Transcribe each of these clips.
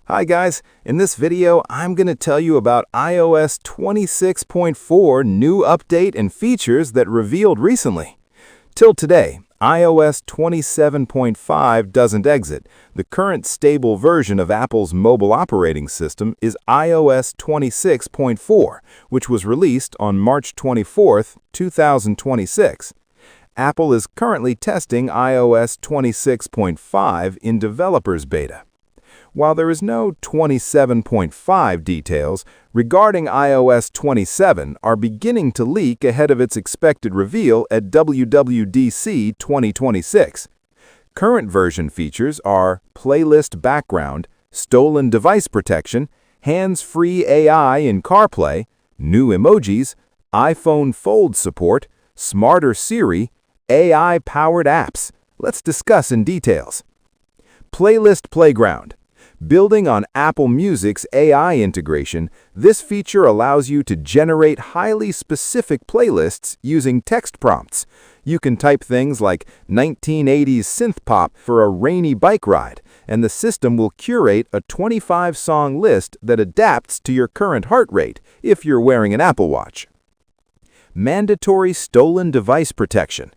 Hi guys, in this video I'm going to tell you about iOS 26.4 new update and features that revealed recently. Till today, iOS 27.5 doesn't exit. The current stable version of Apple's mobile operating system is iOS 26.4, which was released on March 24, 2026. Apple is currently testing iOS 26.5 in developers beta. While there is no 27.5 details regarding iOS 27 are beginning to leak ahead of its expected reveal at WWDC 2026. Current version features are playlist background, stolen device protection, hands-free AI in CarPlay, new emojis, iPhone Fold support, smarter Siri, AI-powered apps. Let's discuss in details. Playlist Playground. Building on Apple Music's AI integration, this feature allows you to generate highly specific playlists using text prompts. You can type things like 1980s synth pop for a rainy bike ride, and the system will curate a 25-song list that adapts to your current heart rate if you're wearing an Apple Watch. Mandatory stolen device protection.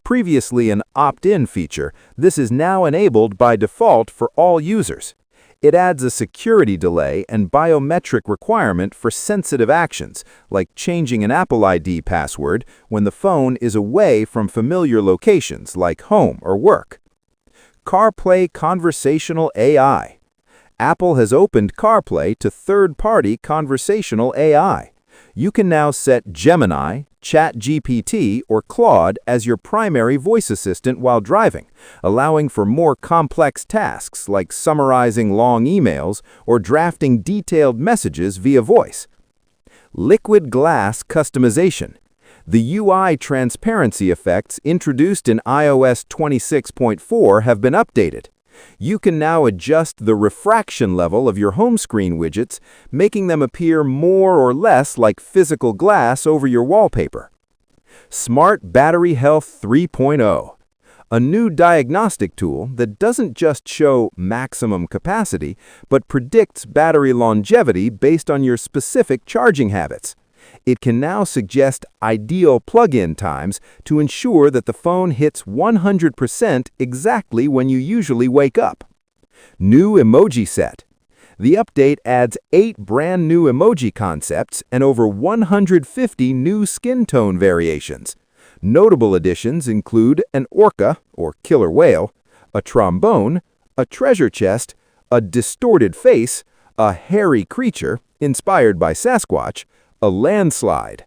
Previously an opt-in feature, this is now enabled by default for all users. It adds a security delay and biometric requirement for sensitive actions, like changing an Apple ID password when the phone is away from familiar locations like home or work. CarPlay Conversational AI. Apple has opened CarPlay to third-party conversational AI. You can now set Gemini, ChatGPT, or Claude as your primary voice assistant while driving, allowing for more complex tasks like summarizing long emails or drafting detailed messages via voice. Liquid glass customization. The UI transparency effects introduced in iOS 26.4 have been updated. You can now adjust the refraction level of your home screen widgets, making them appear more or less like physical glass over your wallpaper. Smart Battery Health 3.0. A new diagnostic tool that doesn't just show maximum capacity, but predicts battery longevity based on your specific charging habits. It can now suggest ideal plug-in times to ensure that the phone hits 100% exactly when you usually wake up. New emoji set. The update adds 8 brand new emoji concepts and over 150 new skin tone variations. Notable additions include an orca, or killer whale, a trombone, a treasure chest, a distorted face, a hairy creature inspired by Sasquatch, a landslide,